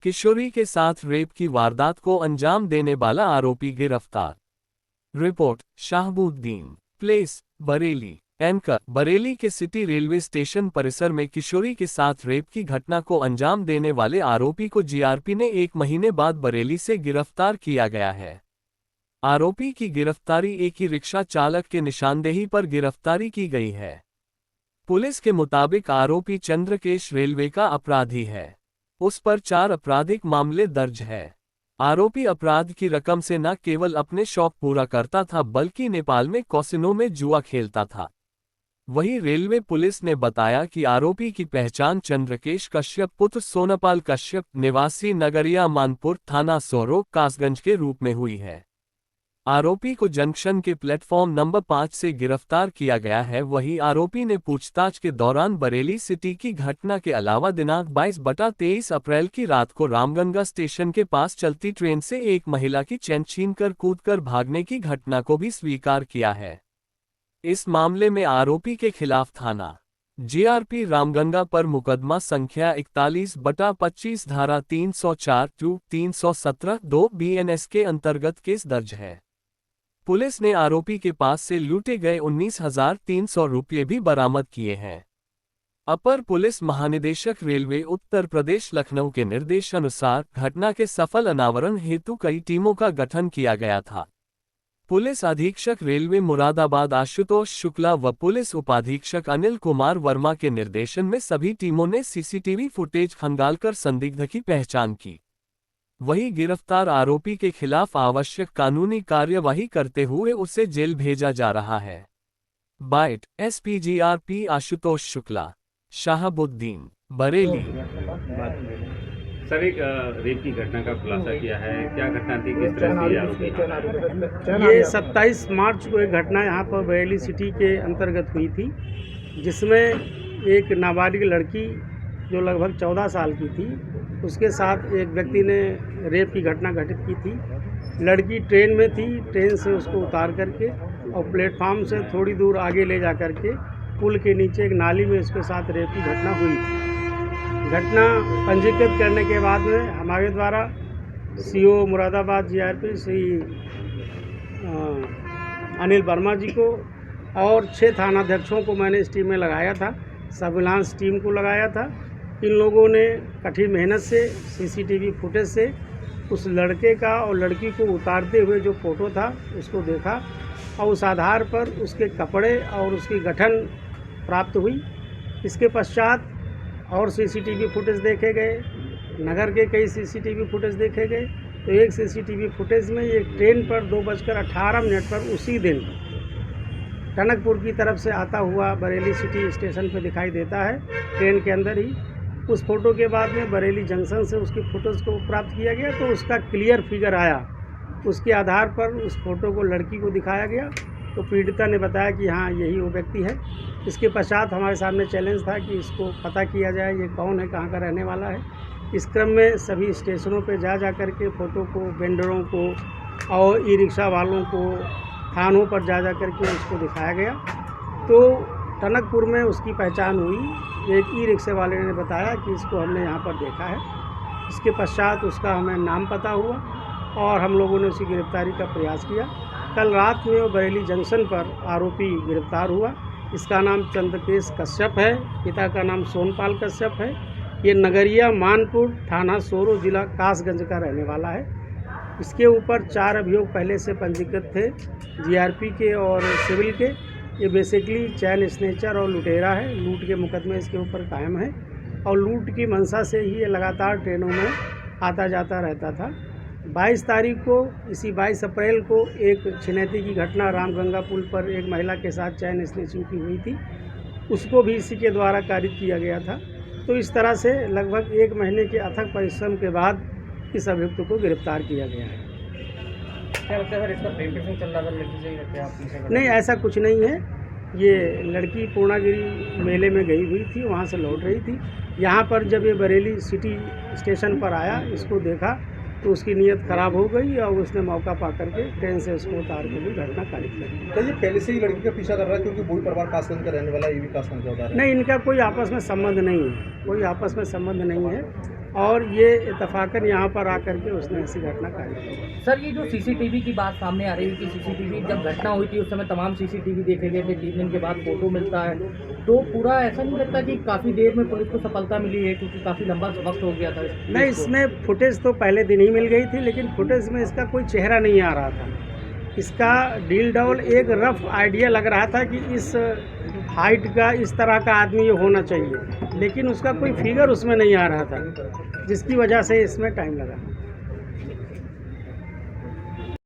किशोरी के साथ रेप की वारदात को अंजाम देने वाला आरोपी गिरफ्तार। Report Shahabuddin place, Bareilly. Anchor Bareilly के सिटी रेलवे स्टेशन परिसर में किशोरी के साथ रेप की घटना को अंजाम देने वाले आरोपी को जीआरपी ने 1 महीने बाद बरेली से गिरफ्तार किया गया है। आरोपी की गिरफ्तारी एक ही रिक्शा चालक के निशानदेही पर गिरफ्तारी की गई है। पुलिस के मुताबिक आरोपी चंद्रकेश रेलवे का अपराधी है। उस पर 4 आपराधिक मामले दर्ज है। आरोपी अपराध की रकम से न केवल अपने शौक पूरा करता था बल्कि नेपाल में कैसीनो में जुआ खेलता था। वहीं रेलवे पुलिस ने बताया कि आरोपी की पहचान चंद्रकेश कश्यप पुत्र सोनापाल कश्यप निवासी नगरिया मानपुर थाना सोरो कासगंज के रूप में हुई है। आरोपी को जंक्शन के प्लेटफॉर्म नंबर 5 से गिरफ्तार किया गया है। वहीं आरोपी ने पूछताछ के दौरान बरेली सिटी की घटना के अलावा दिनांक 22/23 अप्रैल की रात को रामगंगा स्टेशन के पास चलती ट्रेन से एक महिला की चैन छीनकर कूदकर भागने की घटना को भी स्वीकार किया है। इस मामले में आरोपी के खिलाफ थाना जीआरपी रामगंगा पर मुकदमा संख्या 41/25 धारा 304-317-2 बीएनएस के अंतर्गत केस दर्ज है। पुलिस ने आरोपी के पास से लूटे गए 19,300 रुपये भी बरामद किए हैं। अपर पुलिस महानिदेशक रेलवे उत्तर प्रदेश लखनऊ के निर्देशानुसार घटना के सफल अनावरण हेतु कई टीमों का गठन किया गया था। पुलिस अधीक्षक रेलवे मुरादाबाद आशुतोष शुक्ला व पुलिस उपाधीक्षक अनिल कुमार वर्मा के निर्देशन में सभी टीमों ने सीसीटीवी फुटेज खंगालकर संदिग्ध की पहचान की। वहीं गिरफ्तार आरोपी के खिलाफ आवश्यक कानूनी कार्यवाही करते हुए उसे जेल भेजा जा रहा है। बाइट एसपीजीआरपी आशुतोष शुक्ला, शाहबुद्दीन, बरेली। सर, एक रेप की घटना का खुलासा किया है, क्या घटना थी, किस तरह से आरोपी? ये 27 मार्च को एक घटना यहाँ पर बरेली सिटी के अंतर्गत हुई थी, जिसमें एक नाबालिग लड़की जो लगभग 14 साल की थी, उसके साथ एक व्यक्ति ने रेप की घटना घटित की थी। लड़की ट्रेन में थी, ट्रेन से उसको उतार करके और प्लेटफार्म से थोड़ी दूर आगे ले जा करके पुल के नीचे एक नाली में उसके साथ रेप की घटना हुई थी। घटना पंजीकृत करने के बाद में हमारे द्वारा सीओ मुरादाबाद जीआरपी श्री अनिल वर्मा जी को और 6 थानाध्यक्षों को मैंने इस टीम में लगाया था, सर्विलांस टीम को लगाया था। इन लोगों ने कठिन मेहनत से सीसीटीवी फुटेज से उस लड़के का और लड़की को उतारते हुए जो फ़ोटो था उसको देखा और उस आधार पर उसके कपड़े और उसकी गठन प्राप्त हुई। इसके पश्चात और सीसीटीवी फुटेज देखे गए, नगर के कई सीसीटीवी फुटेज देखे गए। तो एक सीसीटीवी फुटेज में एक ट्रेन पर 2:18 पर उसी दिन टनकपुर की तरफ से आता हुआ बरेली सिटी स्टेशन पर दिखाई देता है, ट्रेन के अंदर ही। उस फोटो के बाद में बरेली जंक्शन से उसकी फ़ोटोज़ को प्राप्त किया गया, तो उसका क्लियर फिगर आया। उसके आधार पर उस फोटो को लड़की को दिखाया गया, तो पीड़िता ने बताया कि हाँ यही वो व्यक्ति है। इसके पश्चात हमारे सामने चैलेंज था कि इसको पता किया जाए ये कौन है, कहाँ का रहने वाला है। इस क्रम में सभी स्टेशनों पे जा कर के फ़ोटो को, वेंडरों को और ई रिक्शा वालों को, थानों पर जा कर के उसको दिखाया गया। तो टनकपुर में उसकी पहचान हुई। एक ई रिक्शे वाले ने बताया कि इसको हमने यहाँ पर देखा है। इसके पश्चात उसका हमें नाम पता हुआ और हम लोगों ने उसकी गिरफ्तारी का प्रयास किया। कल रात में वो बरेली जंक्शन पर आरोपी गिरफ्तार हुआ। इसका नाम चंद्रकेश कश्यप है, पिता का नाम सोनपाल कश्यप है। ये नगरिया मानपुर थाना सोरो जिला कासगंज का रहने वाला है। इसके ऊपर 4 अभियोग पहले से पंजीकृत थे, जीआरपी के और सिविल के। ये बेसिकली चैन स्नेचर और लुटेरा है, लूट के मुकदमे इसके ऊपर कायम है और लूट की मंशा से ही ये लगातार ट्रेनों में आता जाता रहता था। 22 तारीख को, इसी 22 अप्रैल को एक छिनैती की घटना रामगंगा पुल पर एक महिला के साथ चैन स्नेचिंग की हुई थी, उसको भी इसी के द्वारा कारित किया गया था। तो इस तरह से लगभग 1 महीने के अथक परिश्रम के बाद इस अभियुक्त को गिरफ्तार किया गया है। क्या लगता है सर, इसका प्रेम प्रसंग चल रहा था लड़की से, लगता है आप? नहीं, ऐसा कुछ नहीं है। ये लड़की पूर्णागिरी मेले में गई हुई थी, वहाँ से लौट रही थी। यहाँ पर जब ये बरेली सिटी स्टेशन पर आया, इसको देखा तो उसकी नीयत ख़राब हो गई और उसने मौका पा करके ट्रेन से उसको उतार के भी घटना कारित कर दी। तो ये पहले से ही लड़की का पीछा कर रहा है, क्योंकि वही परिवार कासगंज का रहने वाला, ये भी कासगंज का होता है? नहीं, इनका कोई आपस में संबंध नहीं है, कोई आपस में संबंध नहीं है। और ये इत्तफाकन यहाँ पर आकर के उसने ऐसी घटना कायम की। सर ये जो सीसीटीवी की बात सामने आ रही है कि सीसीटीवी जब घटना हुई थी उस समय तमाम सीसीटीवी देखे गए थे, 3 दिन के बाद फोटो मिलता है, तो पूरा ऐसा नहीं लगता कि काफ़ी देर में पुलिस को सफलता मिली है क्योंकि काफ़ी लंबा वक्त हो गया था इस नहीं, केस को? इसमें फुटेज तो पहले दिन ही मिल गई थी, लेकिन फुटेज में इसका कोई चेहरा नहीं आ रहा था। इसका डील डॉल एक रफ आइडिया लग रहा था कि इस हाइट का इस तरह का आदमी ये होना चाहिए, लेकिन उसका कोई फिगर उसमें नहीं आ रहा था, जिसकी वजह से इसमें टाइम लगा।